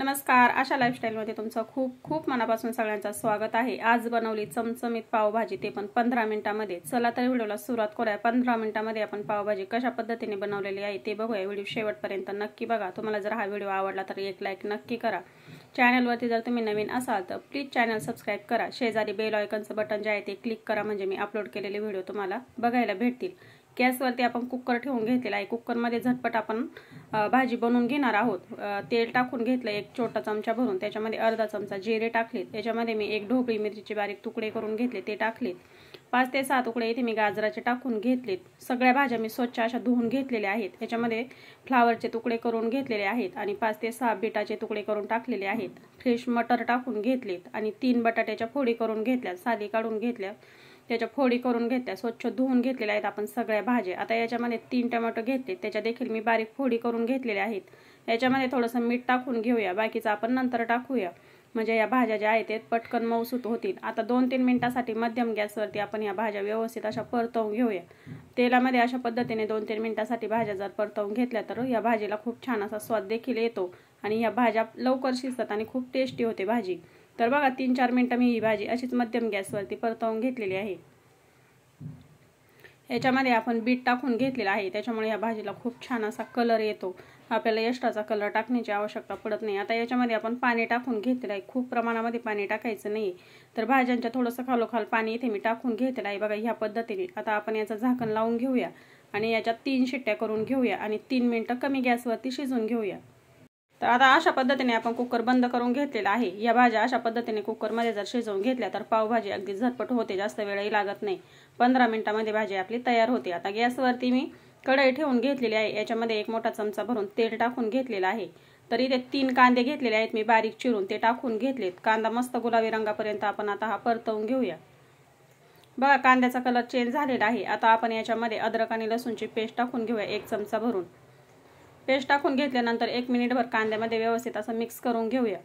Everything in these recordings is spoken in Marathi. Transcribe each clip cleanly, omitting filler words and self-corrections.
नमस्कार, आशा लाईफस्टाईलमध्ये तुमचं खूप खूप मनापासून सगळ्यांचं स्वागत आहे। आज बनवली चमचमीत पावभाजी, ते पण 15 मिनिटांमध्ये। चला तर व्हिडिओला सुरुवात करूया। 15 मिनिटांमध्ये आपण पावभाजी कशा पद्धतीने बनवलेली आहे ते बघूया। व्हिडिओ शेवटपर्यंत नक्की बघा। तुम्हाला जर हा व्हिडिओ आवडला तर एक लाईक नक्की करा। चॅनलवरती जर तुम्ही नवीन असाल तर प्लीज चॅनल सबस्क्राइब करा। शेजारी बेल आयकॉनचं बटन जे आहे ते क्लिक करा, म्हणजे मी अपलोड केलेले व्हिडिओ तुम्हाला बघायला भेटतील। गॅसवरती आपण कुकर ठेवून घेतलेला आहे। कुकरमध्ये झटपट आपण भाजी बनवून घेणार आहोत। तेल टाकून घेतलं एक छोटा चमचा भरून, त्याच्यामध्ये अर्धा चमचा जिरे टाकले। त्याच्यामध्ये मी एक ढोबळी मिरचीचे बारीक तुकडे करून घेतले ते टाकले। 5 ते 6 तुकडे इथे मी गाजराचे टाकून घेतलेत। सगळ्या भाज्या मी स्वच्छ अशा धुवून घेतलेल्या आहेत। त्याच्यामध्ये फ्लावरचे तुकडे करून घेतलेले आहेत आणि 5 ते 6 बीटाचे तुकडे करून टाकलेले आहेत। फ्रेश मटर टाकून घेतलेत आणि 3 बटाट्याच्या फोडी करून घेतल्या, साली काढून घेतल्या, त्याच्या फोडी करून घेतल्या, स्वच्छ धुवून घेतलेल्या आहेत आपण सगळ्या भाज्या। आता याच्यामध्ये 3 टोमॅटो घेतले, त्याच्या देखील मी बारीक फोडी करून घेतलेल्या आहेत। याच्यामध्ये थोडंसं मीठ टाकून घेऊया, बाकीचं आपण नंतर टाकूया, म्हणजे या भाज्या ज्या आहेत ते पटकन मऊसूत होतील। आता 2-3 मिनिटांसाठी मध्यम गॅसवरती आपण या भाज्या व्यवस्थित अशा परतवून घेऊया। तेलामध्ये अशा पद्धतीने 2-3 मिनिटांसाठी भाज्या जर परतवून घेतल्या तर या भाजीला खूप छान असा स्वाद देखील येतो आणि या भाज्या लवकर शिजतात आणि खूप टेस्टी होते भाजी। तर बघा 3-4 मिनिटं मी ही भाजी अशीच मध्यम गॅसवरती परतवून घेतलेली आहे। याच्यामध्ये आपण बीट टाकून घेतलेला आहे, त्याच्यामुळे या भाजीला खूप छान असा कलर येतो। आपल्याला एक्स्ट्राचा कलर टाकण्याची आवश्यकता पडत नाही। आता याच्यामध्ये आपण पाणी टाकून घेतलेलं आहे। खूप प्रमाणामध्ये पाणी टाकायचं नाही, तर भाज्यांच्या थोडंसं खालोखाल पाणी इथे मी टाकून घेतलेलं आहे बघा ह्या पद्धतीने। आता आपण याचं झाकण लावून घेऊया आणि याच्यात 3 शिट्ट्या करून घेऊया आणि 3 मिनिटं कमी गॅसवरती शिजवून घेऊया। तर आता अशा पद्धतीने आपण कुकर बंद करून घेतलेला आहे। या भाज्या अशा पद्धतीने कुकरमध्ये जर शिजवून घेतल्या तर पावभाजी अगदी झटपट होते, जास्त वेळही लागत नाही। 15 मिनिटांमध्ये भाजी आपली तयार होते। आता गॅसवरती मी कढई ठेवून घेतलेली आहे। याच्यामध्ये एक मोठा चमचा भरून तेल टाकून घेतलेला आहे। तर इथे 3 कांदे घेतलेले आहेत मी बारीक चिरून, ते टाकून घेतलेत। कांदा मस्त गुलाबी रंगापर्यंत आपण आता हा परतवून घेऊया। बघा कांद्याचा कलर चेंज झालेला आहे। आता आपण याच्यामध्ये अद्रक आणि लसूणची पेस्ट टाकून घेऊया 1 चमचा भरून। पेस्ट टाकून घेतल्यानंतर 1 मिनिटभर कांद्यामध्ये व्यवस्थित असं मिक्स करून घेऊया।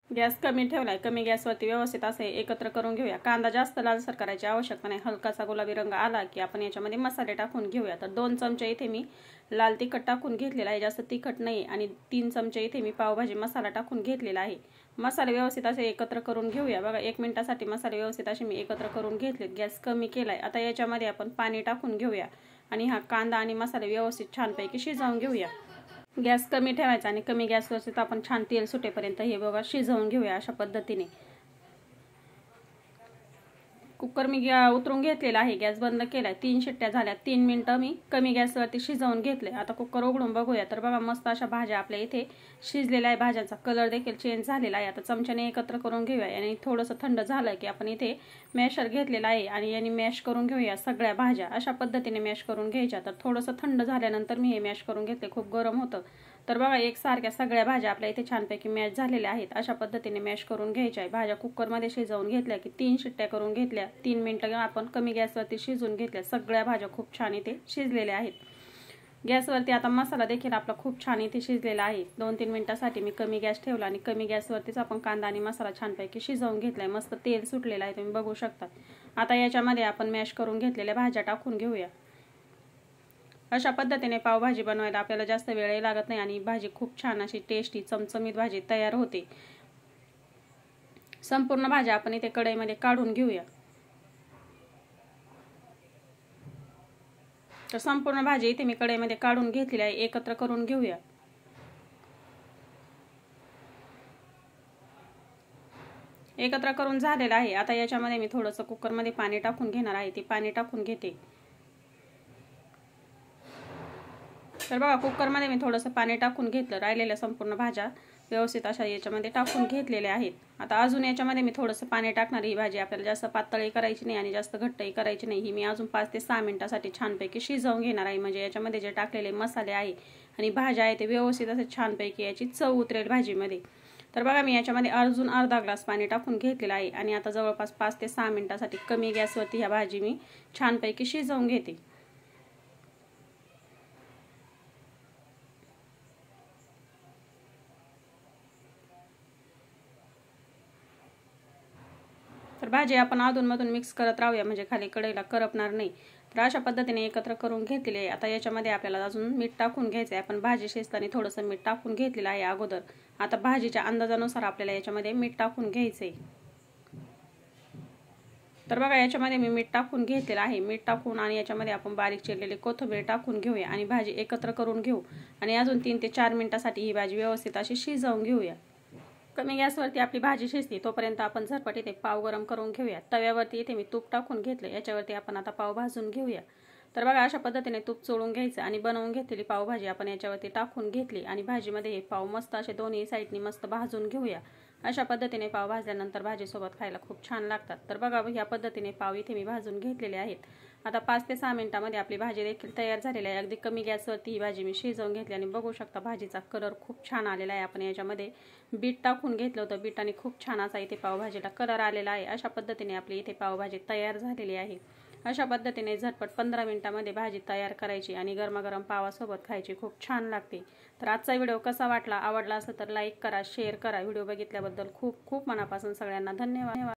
गॅस कमी ठेवलाय, कमी गॅसवरती व्यवस्थित असे एकत्र करून घेऊया। कांदा जास्त लालसर करायची आवश्यकता नाही, हलकासा गुलाबी रंग आला की आपण याच्यामध्ये मसाले टाकून घेऊया। तर 2 चमचे इथे मी लाल तिखट टाकून घेतलेला आहे, जास्त तिखट नाही, आणि 3 चमचे इथे मी पावभाजी मसाला टाकून घेतलेला आहे। मसाले व्यवस्थित असे एकत्र करून घेऊया। बघा 1 मिनिटासाठी मसाले व्यवस्थित असे मी एकत्र करून घेतलेत। गॅस कमी केलाय। आता याच्यामध्ये आपण पाणी टाकून घेऊया आणि हा कांदा आणि मसाले व्यवस्थित छानपैकी शिजवून घेऊया। गॅस कमी ठेवायचा आणि कमी गॅसवरती आपण छान तेल सुटेपर्यंत हे बघा शिजवून घेऊया अशा पद्धतीने। कुकर मी उतरून घेतलेला आहे, गॅस बंद केलाय, 3 शिट्ट्या झाल्या, 3 मिनिटं मी कमी गॅसवरती शिजवून घेतले। आता कुकर उघडून बघूया। तर बघा मस्त अशा भाज्या आपल्या इथे शिजलेल्या आहे, भाज्यांचा कलर देखील चेंज झालेला आहे। आता चमच्याने एकत्र करून घेऊया आणि थोडंसं थंड झालं की आपण इथे मॅशर घेतलेला आहे आणि याने मॅश करून घेऊया सगळ्या भाज्या। अशा पद्धतीने मॅश करून घ्यायच्या। तर थोडंसं थंड झाल्यानंतर मी हे मॅश करून घेतले, खूप गरम होतं। तर बघा एकसारख्या सगळ्या भाज्या आपल्या इथे छानपैकी मॅश झालेल्या आहेत। अशा पद्धतीने मॅश करून घ्यायच्या आहे भाज्या। कुकरमध्ये शिजवून घेतल्या की 3 शिट्ट्या करून घेतल्या, 3 मिनिटं आपण कमी गॅसवरती शिजवून घेतल्या। सगळ्या भाज्या खूप छान इथे शिजलेल्या आहेत। गॅसवरती आता मसाला देखील आपला खूप छान इथे शिजलेला आहे। 2-3 मिनिटांसाठी मी कमी गॅस ठेवला आणि कमी गॅसवरतीच आपण कांदा आणि मसाला छानपैकी शिजवून घेतलाय। मस्त तेल सुटलेलं आहे, तुम्ही बघू शकता। आता याच्यामध्ये आपण मॅश करून घेतलेल्या भाज्या टाकून घेऊया। अशा पद्धतीने पावभाजी बनवायला आपल्याला जास्त वेळही लागत नाही आणि भाजी खूप छान अशी टेस्टी चमचमीत भाजी तयार होते। संपूर्ण भाज्या आपण इथे कढईमध्ये काढून घेऊया। तर संपूर्ण भाजी इथे मी कढईमध्ये काढून घेतलेली आहे, एकत्र करून घेऊया। एकत्र करून झालेला आहे। आता याच्यामध्ये मी थोडंसं कुकरमध्ये पाणी टाकून घेणार आहे, ते पाणी टाकून घेते। तर बघा कुकरमध्ये मी थोडंसं पाणी टाकून घेतलं, राहिलेल्या संपूर्ण भाज्या व्यवस्थित अशा याच्यामध्ये टाकून घेतलेल्या आहेत। आता अजून याच्यामध्ये मी थोडंसं पाणी टाकणार। ही भाजी आपल्याला जास्त पातळही करायची नाही आणि जास्त घट्टही करायची नाही। ही मी अजून 5 ते 6 मिनिटांसाठी छानपैकी शिजवून घेणार आहे, म्हणजे याच्यामध्ये जे टाकलेले मसाले आहे आणि भाज्या आहे ते व्यवस्थित असे छानपैकी याची चव उतरेल भाजीमध्ये। तर बघा मी याच्यामध्ये अजून अर्धा ग्लास पाणी टाकून घेतलेलं आहे आणि आता जवळपास 5 ते 6 मिनिटांसाठी कमी गॅसवरती ह्या भाजी मी छानपैकी शिजवून घेते। तर भाजी आपण अधूनमधून मिक्स करत राहूया, म्हणजे खाली कढईला करपणार नाही। तर अशा पद्धतीने एकत्र करून घेतलेले आहे। आता याच्यामध्ये आपल्याला अजून मीठ टाकून घ्यायचं आहे। आपण भाजी शिजताना थोडंसं मीठ टाकून घेतलेलं आहे अगोदर। आता भाजीच्या अंदाजानुसार आपल्याला याच्यामध्ये मीठ टाकून घ्यायचंय। तर बघा याच्यामध्ये मी मीठ टाकून घेतलेलं आहे। मीठ टाकून आणि याच्यामध्ये आपण बारीक चिरलेली कोथिंबीर टाकून घेऊया आणि भाजी एकत्र करून घेऊ आणि अजून 3 ते 4 मिनिटांसाठी ही भाजी व्यवस्थित अशी शिजवून घेऊया। कमी गॅसवरती आपली भाजी शिजते तोपर्यंत आपण झटपट इथे पाव गरम करून घेऊया। तव्यावरती इथे मी तूप टाकून घेतलं, याच्यावरती आपण आता पाव भाजून घेऊया। तर बघा अशा पद्धतीने तूप चोळून घ्यायचं आणि बनवून घेतलेली पावभाजी आपण याच्यावरती टाकून घेतली आणि भाजीमध्ये हे पाव मस्त असे दोन्ही साईडनी मस्त भाजून घेऊया। अशा पद्धतीने पाव भाजल्यानंतर भाजीसोबत खायला खूप छान लागतात। तर बघा या पद्धतीने पाव इथे मी भाजून घेतलेले आहेत। आता 5 ते 6 मिनिटांमध्ये आपली भाजी देखील तयार झालेली आहे। अगदी कमी गॅसवरती ही भाजी मी शिजवून घेतली आणि बघू शकता भाजीचा कलर खूप छान आलेला आहे। आपण याच्यामध्ये बीट टाकून घेतलं होतं, बीटाने खूप छान असा इथे पावभाजीला कलर आलेला आहे। अशा पद्धतीने आपली इथे पावभाजी तयार झालेली आहे। अशा पद्धतीने झटपट 15 मिनिटांमध्ये भाजी तयार करायची आणि गरमागरम पावासोबत खायची, खूप छान लागते। तर आजचा व्हिडिओ कसा वाटला, आवडला असेल तर लाईक करा, शेअर करा। व्हिडिओ बघितल्याबद्दल खूप खूप मनापासून सगळ्यांना धन्यवाद।